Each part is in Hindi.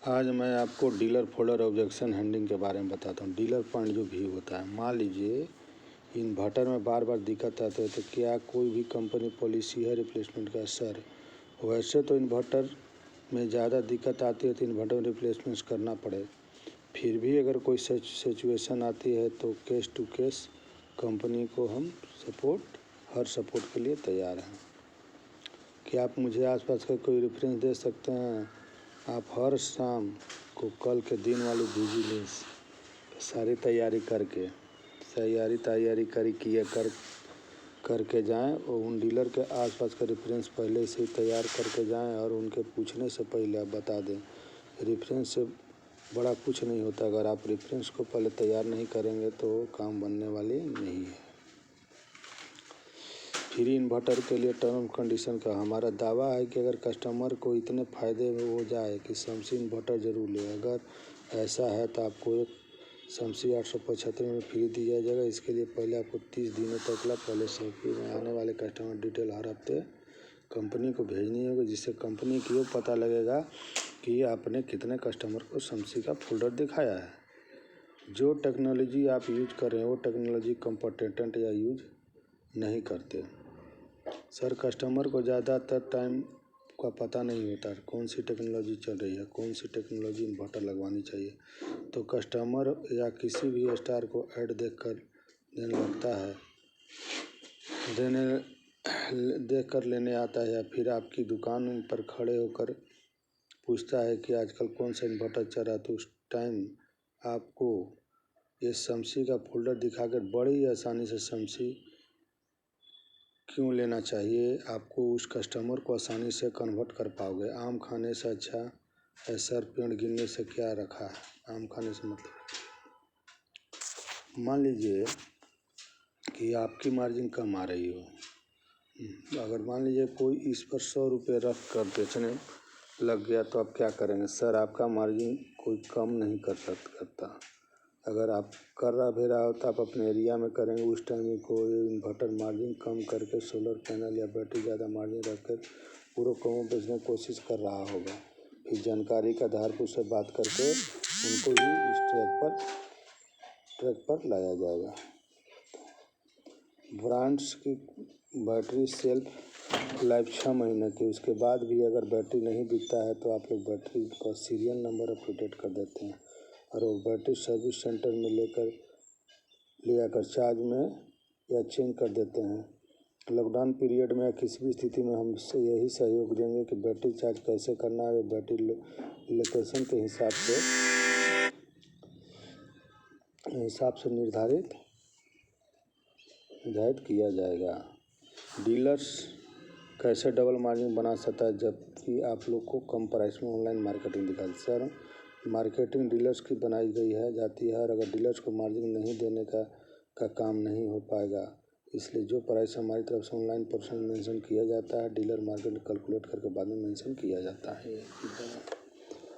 आज मैं आपको डीलर फोल्डर ऑब्जेक्शन हैंडलिंग के बारे में बताता हूँ। डीलर पॉइंट जो भी होता है, मान लीजिए इन्वर्टर में बार बार दिक्कत आते है तो क्या कोई भी कंपनी पॉलिसी है रिप्लेसमेंट का? सर वैसे तो इन्वर्टर में ज़्यादा दिक्कत आती है तो इन्वर्टर रिप्लेसमेंट करना पड़े, फिर भी अगर कोई सिचुएशन आती है तो केस टू केस कंपनी को हम हर सपोर्ट के लिए तैयार हैं। क्या आप मुझे आसपास का कोई रेफरेंस दे सकते हैं? आप हर शाम को कल के दिन वाली विजिलेंस सारी तैयारी करके जाएं और उन डीलर के आसपास का रेफरेंस पहले से ही तैयार करके जाएं और उनके पूछने से पहले आप बता दें। रेफरेंस से बड़ा कुछ नहीं होता, अगर आप रेफरेंस को पहले तैयार नहीं करेंगे तो काम बनने वाली नहीं है। फ्री इन्वर्टर के लिए टर्म कंडीशन का हमारा दावा है कि अगर कस्टमर को इतने फ़ायदे हो जाए कि शमसी इन्वर्टर ज़रूर ले। अगर ऐसा है तो आपको एक शमसी 875 में फ्री दिया जाएगा। इसके लिए पहले आपको 30 दिनों तक पहले शॉपी में आने वाले कस्टमर डिटेल हर हफ्ते कंपनी को भेजनी होगी, जिससे कंपनी को पता लगेगा कि आपने कितने कस्टमर को शमसी का फोल्डर दिखाया है। जो टेक्नोलॉजी आप यूज कर रहे हैं वो टेक्नोलॉजी कंपटेंट या यूज नहीं करते। सर कस्टमर को ज़्यादातर टाइम का पता नहीं होता कौन सी टेक्नोलॉजी चल रही है, कौन सी टेक्नोलॉजी इन्वर्टर लगवानी चाहिए, तो कस्टमर या किसी भी स्टार को ऐड देखकर लेने आता है या फिर आपकी दुकान पर खड़े होकर पूछता है कि आजकल कौन सा इन्वर्टर चल रहा है, तो उस टाइम आपको ये शमसी का फोल्डर दिखाकर बड़ी आसानी से शमसी क्यों लेना चाहिए आपको उस कस्टमर को आसानी से कन्वर्ट कर पाओगे। आम खाने से अच्छा है सर, पेड़ गिनने से क्या रखा है। आम खाने से मतलब मान लीजिए कि आपकी मार्जिन कम आ रही हो, अगर मान लीजिए कोई इस पर 100 रुपये रख कर बेचने लग गया तो आप क्या करेंगे? सर आपका मार्जिन कोई कम नहीं करता। अगर आप कर रहा हो तो आप अपने एरिया में करेंगे। उस टाइम में कोई इन्वर्टर मार्जिन कम करके सोलर पैनल या बैटरी ज़्यादा मार्जिन रखकर पूरा कम बेचने की कोशिश कर रहा होगा। फिर जानकारी के आधार पर उससे बात करके उनको ही इस ट्रैक पर लाया जाएगा। ब्रांड्स की बैटरी सेल्फ लाइफ 6 महीने की, उसके बाद भी अगर बैटरी नहीं बिकता है तो आप लोग बैटरी का सीरियल नंबर अपडेट कर देते हैं और वो बैटरी सर्विस सेंटर में ले आकर चार्ज में या चेंज कर देते हैं। लॉकडाउन पीरियड में या किसी भी स्थिति में हमसे यही सहयोग देंगे कि बैटरी चार्ज कैसे करना है, बैटरी लोकेशन के हिसाब से निर्धारित किया जाएगा। डीलर्स कैसे डबल मार्जिन बना सकता है जबकि आप लोग को कम प्राइस में ऑनलाइन मार्केटिंग दिखा? सर मार्केटिंग डीलर्स की बनाई जाती है और अगर डीलर्स को मार्जिन नहीं देने का काम नहीं हो पाएगा, इसलिए जो प्राइस हमारी तरफ से ऑनलाइन परसेंट मेंशन किया जाता है डीलर मार्केट कैलकुलेट करके बाद में मेंशन किया जाता है।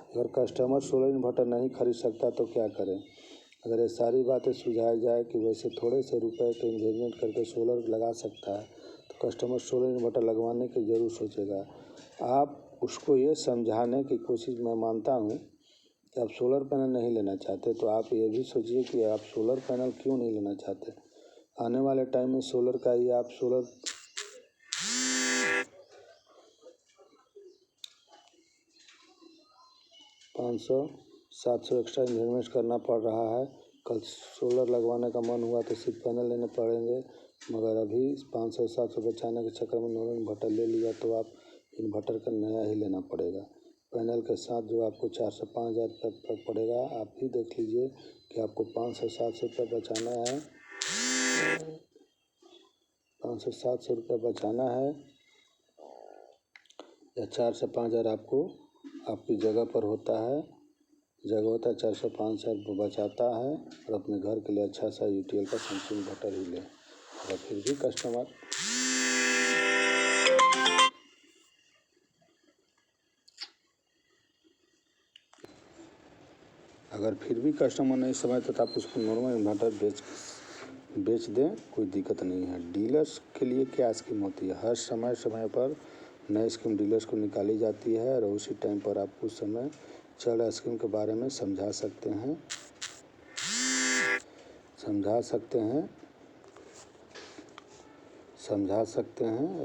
अगर कस्टमर सोलर इन्वर्टर नहीं खरीद सकता तो क्या करें? अगर ये सारी बातें सुझाई जाए कि वैसे थोड़े से रुपए के इन्वेस्टमेंट करके सोलर लगा सकता है तो कस्टमर सोलर इन्वर्टर लगवाने की ज़रूर सोचेगा। आप उसको ये समझाने की कोशिश, मैं मानता हूँ कि आप सोलर पैनल नहीं लेना चाहते तो आप ये भी सोचिए कि आप सोलर पैनल क्यों नहीं लेना चाहते। आने वाले टाइम में सोलर का ही आप 500-700 एक्स्ट्रा इन्वेस्ट करना पड़ रहा है। कल सोलर लगवाने का मन हुआ तो सिर्फ पैनल लेने पड़ेंगे, मगर अभी 500-700 बचाने के चक्कर में नॉर्मल इन्वर्टर ले लिया तो आप इन्वर्टर का नया ही लेना पड़ेगा। पैनल के साथ जो आपको 4 से 5 हज़ार रुपये पड़ेगा। आप ही देख लीजिए कि आपको 500-700 रुपये बचाना है, 500-700 रुपये बचाना है या 4 से 5 हज़ार आपको आपकी जगह पर होता है 4 से 5 हज़ार बचाता है और अपने घर के लिए अच्छा सा यूटीएल का सैमसंग इन्वर्टर ही ले। और फिर भी कस्टमर नहीं समझता तो आप उसको नॉर्मल इन्वर्टर बेच दें, कोई दिक्कत नहीं है। डीलर्स के लिए क्या स्कीम होती है? हर समय पर नई स्कीम डीलर्स को निकाली जाती है और उसी टाइम पर आप उस समय चल स्कीम के बारे में समझा सकते हैं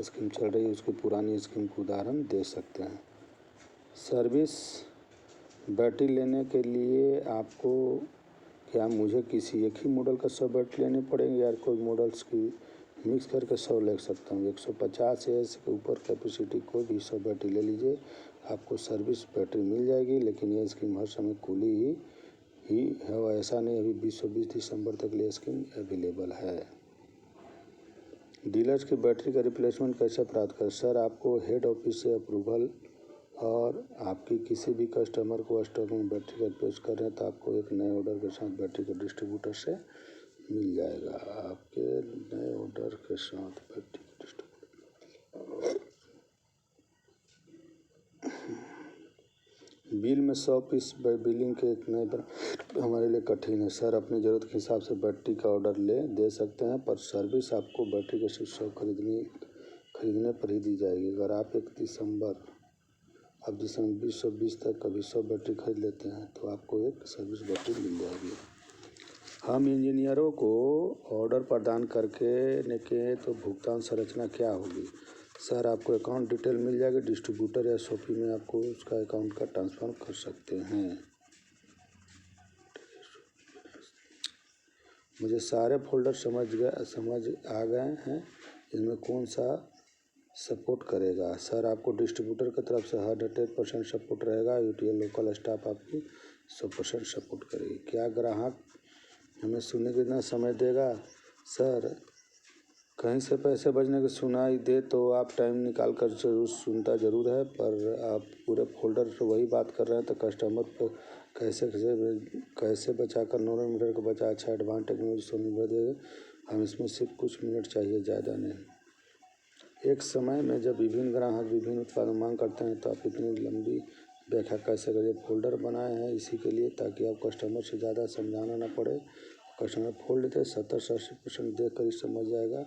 स्कीम चल रही है उसकी पुरानी स्कीम को उदाहरण दे सकते हैं। सर्विस बैटरी लेने के लिए आपको क्या मुझे किसी एक ही मॉडल का 100 बैटरी लेने पड़ेंगे या कोई मॉडल्स की मिक्स करके 100 ले सकता हूँ। 150 एएच के ऊपर कैपेसिटी कोई भी 100 बैटरी ले लीजिए, आपको सर्विस बैटरी मिल जाएगी। लेकिन ये स्कीम हर समय खुली ही है, ऐसा नहीं। अभी 20 दिसंबर तक ये स्कीम अवेलेबल है। डीलर्स की बैटरी का रिप्लेसमेंट कैसे प्राप्त करें? सर, आपको हेड ऑफिस से अप्रूवल और आपकी किसी भी कस्टमर को स्टॉक में बैटरी का रिप्लेस कर रहे हैं तो आपको एक नए ऑर्डर के साथ बैटरी का डिस्ट्रीब्यूटर से मिल जाएगा। आपके नए ऑर्डर के साथ बैटरी का डिस्ट्रीब्यूटर। बिल में 100 पीस बिलिंग के नए पर हमारे लिए कठिन है। सर, अपनी ज़रूरत के हिसाब से बैटरी का ऑर्डर दे सकते हैं, पर सर्विस आपको बैटरी के सिर्फ 100 खरीदने पर ही दी जाएगी। अगर आप दिसंबर 2020 तक कभी 100 बैटरी खरीद लेते हैं तो आपको एक सर्विस बैटरी मिल जाएगी। हम इंजीनियरों को ऑर्डर प्रदान करने के तो भुगतान संरचना क्या होगी? सर, आपको अकाउंट डिटेल मिल जाएगी। डिस्ट्रीब्यूटर या शॉपी में आपको उसका अकाउंट का ट्रांसफ़र कर सकते हैं। मुझे सारे फोल्डर समझ आ गए हैं। इनमें कौन सा सपोर्ट करेगा? सर, आपको डिस्ट्रीब्यूटर की तरफ से 100% सपोर्ट रहेगा। यूटीएल लोकल स्टाफ आपकी 100% सपोर्ट करेगी। क्या ग्राहक हमें सुनने कितना समय देगा? सर, कहीं से पैसे बचने की सुनाई दे तो आप टाइम निकाल कर सुनता ज़रूर है, पर आप पूरे फोल्डर से वही बात कर रहे हैं तो कस्टमर पर कैसे बचा कर 9 मीटर को बचा। अच्छा एडवांस टेक्नोलॉजी से निर्भर देगा। हम इसमें सिर्फ कुछ मिनट चाहिए, ज़्यादा नहीं। एक समय में जब विभिन्न ग्राहक विभिन्न उत्पादन मांग करते हैं तो आप इतनी लंबी व्याख्या कैसे करिए? फोल्डर बनाए हैं इसी के लिए ताकि आप कस्टमर से ज़्यादा समझाना ना पड़े। कस्टमर फोल्ड देते 70 से 80% देख कर ही समझ जाएगा।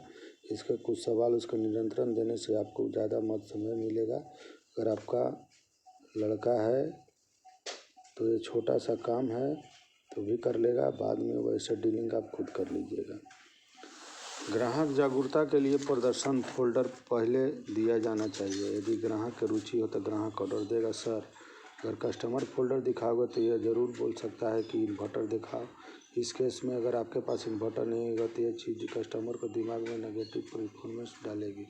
इसके कुछ सवाल उसका नियंत्रण देने से आपको ज़्यादा समय मिलेगा। अगर आपका लड़का है तो ये छोटा सा काम है तो भी कर लेगा, बाद में वैसे डीलिंग आप खुद कर लीजिएगा। ग्राहक जागरूकता के लिए प्रदर्शन फोल्डर पहले दिया जाना चाहिए। यदि ग्राहक की रुचि हो तो ग्राहक ऑर्डर देगा। सर, अगर कस्टमर फोल्डर दिखाओगे तो यह ज़रूर बोल सकता है कि इन्वर्टर दिखाओ। इस केस में अगर आपके पास इन्वर्टर नहीं होगा तो यह चीज़ कस्टमर को दिमाग में नेगेटिव परफॉर्मेंस डालेगी।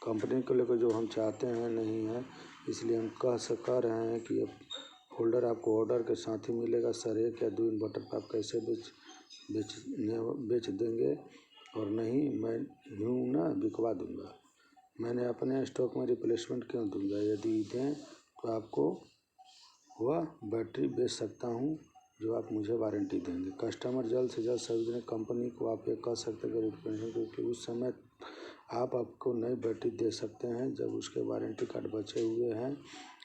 कंपनी को लेकर जो हम चाहते हैं नहीं है, इसलिए हम कह रहे हैं कि फोल्डर आपको ऑर्डर के साथ ही मिलेगा। सर, 1 या 2 इन्वर्टर आप कैसे बेच देंगे? और नहीं, मैं यूँ ना बिकवा दूँगा। मैंने अपने स्टॉक में रिप्लेसमेंट क्यों दूँगा? यदि दें तो आपको वह बैटरी बेच सकता हूँ जो आप मुझे वारंटी देंगे। कस्टमर जल्द से जल्द सार्वजनिक कंपनी को आप ये कह सकते हैं कि क्योंकि उस समय आपको नई बैटरी दे सकते हैं जब उसके वारंटी कार्ड बचे हुए हैं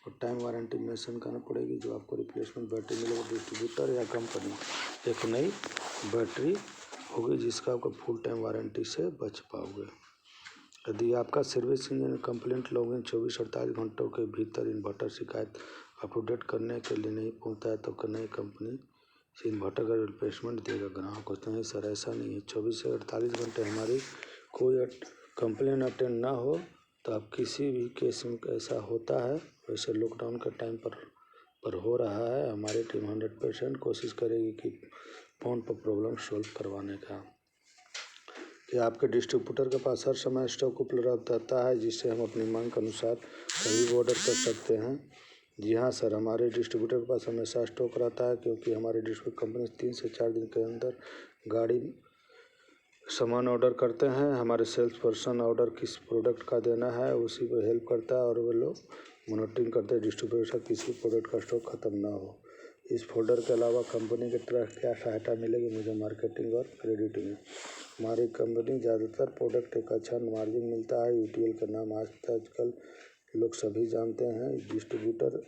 और टाइम वारंटी मेंशन करना पड़ेगी जो आपको रिप्लेसमेंट बैटरी मिलेगा। डिस्ट्रीब्यूटर या कंपनी एक नई बैटरी होगी जिसका आपको फुल टाइम वारंटी से बच पाओगे। यदि आपका सर्विस इंजन कंप्लेंट लॉगिन 24-48 घंटों के भीतर इन्वर्टर शिकायत अप टू डेट करने के लिए नहीं पहुंचता है तो नई कंपनी से इन्वर्टर का रिप्लेसमेंट देगा। ग्राहक को नहीं, सर ऐसा नहीं है। 24 से 48 घंटे हमारी कोई कंप्लेंट अटेंड ना हो तो आप किसी भी केस में ऐसा होता है। वैसे लॉकडाउन के टाइम पर हो रहा है। हमारी टीम 100% कोशिश करेगी कि फ़ोन पर प्रॉब्लम सॉल्व करवाने का। कि आपके डिस्ट्रीब्यूटर के पास हर समय स्टॉक उपलब्ध रहता है जिससे हम अपनी मांग के अनुसार कभी भी ऑर्डर कर सकते हैं? जी हाँ सर, हमारे डिस्ट्रीब्यूटर के पास हमेशा स्टॉक रहता है क्योंकि हमारे डिस्ट्रीब्यूटर कंपनी 3 से 4 दिन के अंदर गाड़ी सामान ऑर्डर करते हैं। हमारे सेल्स पर्सन ऑर्डर किस प्रोडक्ट का देना है उसी पर हेल्प करता है और वे लोग मॉनिटरिंग करते हैं डिस्ट्रीब्यूटर से किसी प्रोडक्ट का स्टॉक खत्म ना हो। इस फोल्डर के अलावा कंपनी की तरफ क्या सहायता मिलेगी मुझे मार्केटिंग और क्रेडिट में? हमारी कंपनी ज़्यादातर प्रोडक्ट एक अच्छा मार्जिन मिलता है। यूटीएल का नाम आजकल लोग सभी जानते हैं। डिस्ट्रीब्यूटर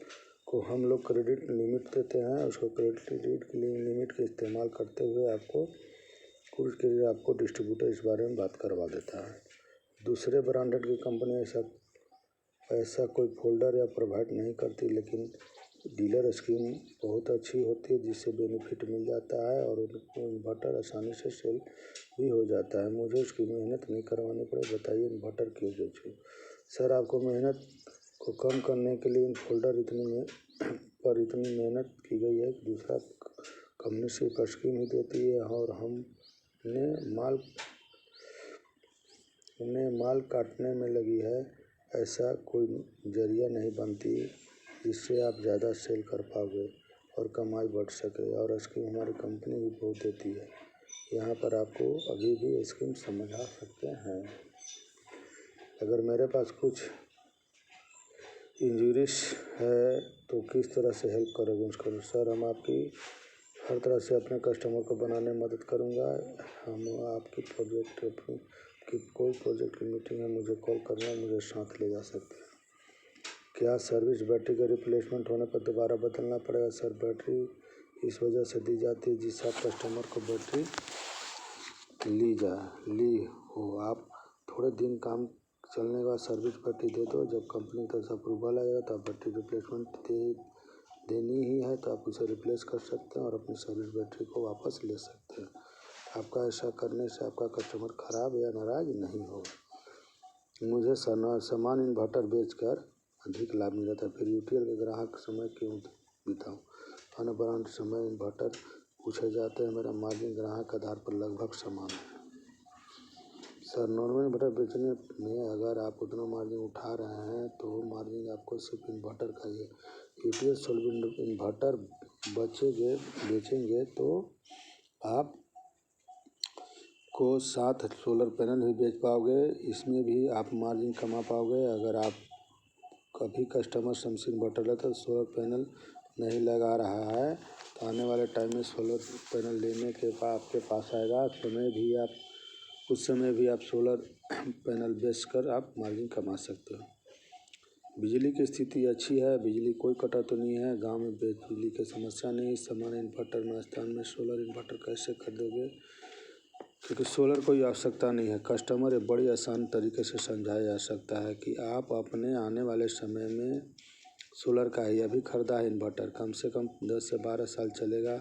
को हम लोग क्रेडिट लिमिट देते हैं, उसको क्रेडिट लिमिट का इस्तेमाल करते हुए आपको डिस्ट्रीब्यूटर इस बारे में बात करवा देता है। दूसरे ब्रांडेड की कंपनी ऐसा कोई फोल्डर या प्रोवाइड नहीं करती, लेकिन डीलर स्कीम बहुत अच्छी होती है जिससे बेनिफिट मिल जाता है और उनको इन्वर्टर आसानी से सेल भी हो जाता है। मुझे उसकी मेहनत नहीं करवानी पड़े, बताइए इन्वर्टर क्यों बेचूं? सर आपको मेहनत को कम करने के लिए इन फोल्डर पर इतनी मेहनत की गई है कि दूसरा कंपनी सिर्फ स्कीम ही देती है और उन्हें माल काटने में लगी है। ऐसा कोई जरिया नहीं बनती जिससे आप ज़्यादा सेल कर पाओगे और कमाई बढ़ सके। और स्कीम हमारी कंपनी भी बहुत देती है, यहाँ पर आपको अभी भी स्कीम समझा सकते हैं। अगर मेरे पास कुछ इंजरीज है तो किस तरह से हेल्प करोगे उसको? सर हम आपकी हर तरह से अपने कस्टमर को बनाने में मदद करूँगा। हम आपकी कोई प्रोजेक्ट की मीटिंग है, मुझे कॉल करना, मुझे साथ ले जा सकते हैं। क्या सर्विस बैटरी का रिप्लेसमेंट होने पर दोबारा बदलना पड़ेगा? सर बैटरी इस वजह से दी जाती है जिससे आप कस्टमर को बैटरी ली हो आप थोड़े दिन काम चलने के बाद सर्विस बैटरी दे दो। जब कंपनी की तरफ से अप्रूवल आएगा तो आप बैटरी रिप्लेसमेंट देनी ही है तो आप उसे रिप्लेस कर सकते हैं और अपनी सर्विस बैटरी को वापस ले सकते हैं। आपका ऐसा करने से आपका कस्टमर खराब या नाराज नहीं होगा। मुझे समान इन्वर्टर बेचकर अधिक लाभ मिल जाता है, फिर यूटीएल के ग्राहक समय क्यों बिताऊं? अन्य ब्रांड समय इन्वर्टर पूछे जाते हैं, मेरा मार्जिन ग्राहक आधार पर लगभग समान है। सर नॉर्मल इन्वर्टर बेचने में अगर आप उतना मार्जिन उठा रहे हैं तो मार्जिन आपको सिर्फ इन्वर्टर का ही है। यूटीएल सोलर इन्वर्टर बेचेंगे तो आप को साथ सोलर पैनल भी बेच पाओगे, इसमें भी आप मार्जिन कमा पाओगे। अगर आप कभी कस्टमर समथिंग इन्वर्टर लेता तो सोलर पैनल नहीं लगा रहा है तो आने वाले टाइम में सोलर पैनल लेने के आपके पास आएगा, उस समय भी आप सोलर पैनल बेचकर आप मार्जिन कमा सकते हो। बिजली की स्थिति अच्छी है, बिजली कोई कटा तो नहीं है, गांव में बिजली की समस्या नहीं। सामान्य इन्वर्टर में स्थान में सोलर इन्वर्टर कैसे खरीदोगे? क्योंकि सोलर कोई आवश्यकता नहीं है। कस्टमर एक बड़ी आसान तरीके से समझाया जा सकता है कि आप अपने आने वाले समय में सोलर का ही अभी खरीदा है इन्वर्टर कम से कम 10 से 12 साल चलेगा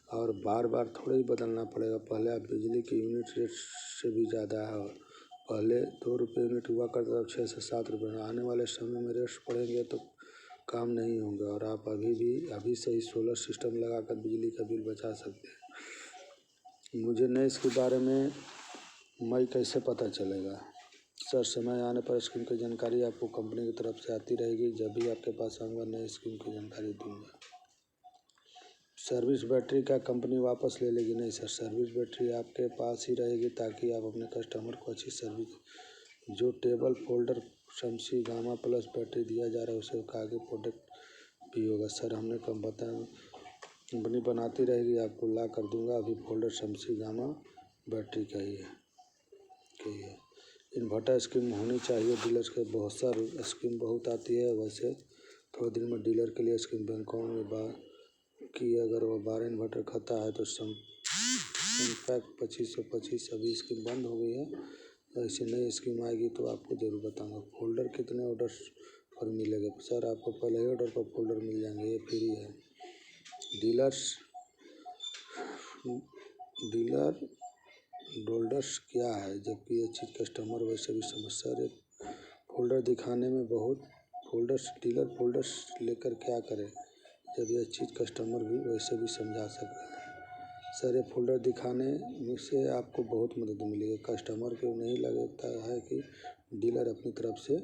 और बार बार थोड़ा ही बदलना पड़ेगा। पहले आप बिजली की यूनिट रेट से भी ज़्यादा है, पहले 2 रुपये यूनिट हुआ करता था, 6 से 7 रुपये। आने वाले समय में रेट्स बढ़ेंगे तो काम नहीं होंगे और आप अभी से ही सोलर सिस्टम लगाकर बिजली का बिल बचा सकते हैं। मुझे नए इसके बारे में मई कैसे पता चलेगा? सर समय आने पर स्कीम की जानकारी आपको कंपनी की तरफ से आती रहेगी, जब भी आपके पास आऊँगा नई स्कीम की जानकारी दूंगा। सर्विस बैटरी का कंपनी वापस ले लेगी? नहीं सर, सर्विस बैटरी आपके पास ही रहेगी ताकि आप अपने कस्टमर को अच्छी सर्विस। जो टेबल फोल्डर शमसी गामा प्लस बैटरी दिया जा रहा है उसे आगे प्रोडक्ट भी होगा। सर हमने कंपनी बनाती रहेगी, आपको ला कर दूंगा। अभी फोल्डर शमसी गामा बैटरी का ही है। इन्वर्टर स्कीम होनी चाहिए डीलर्स के, बहुत सारी स्कीम बहुत आती है। वैसे थोड़े दिन में डीलर के लिए स्कीम बैंकों में कि अगर वो 12 इन्वर्टर खाता है तो इनफैक्ट 2525 अभी स्कीम बंद हो गई है। ऐसी नई स्कीम आएगी तो आपको ज़रूर बताऊंगा। फोल्डर कितने ऑर्डर पर मिलेगा? सर आपको पहले ही ऑर्डर पर फोल्डर मिल जाएंगे, ये फ्री है। डीलर डोल्डर्स क्या है जबकि ये चीज़ कस्टमर वैसे भी समस्या है। फोल्डर दिखाने में बहुत डीलर फोल्डर्स लेकर क्या करे जब यह चीज़ कस्टमर भी वैसे भी समझा सकते हैं। सर ये फोल्डर दिखाने से आपको बहुत मदद मिलेगी। कस्टमर को नहीं लगता है कि डीलर अपनी तरफ से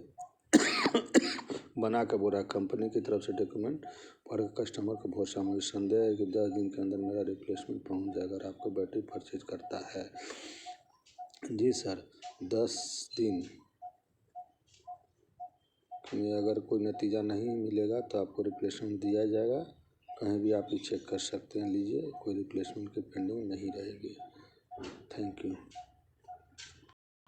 बना कर बोल रहा है, कंपनी की तरफ से डॉक्यूमेंट पढ़ कस्टमर को भरोसा। मुझे संदेह है कि 10 दिन के अंदर मेरा रिप्लेसमेंट पहुंच जाएगा अगर आपको बैटरी परचेज करता है। जी सर 10 दिन में अगर कोई नतीजा नहीं मिलेगा तो आपको रिप्लेसमेंट दिया जाएगा। कहीं भी आप ये चेक कर सकते हैं, लीजिए कोई रिप्लेसमेंट की पेंडिंग नहीं रहेगी। Thank you.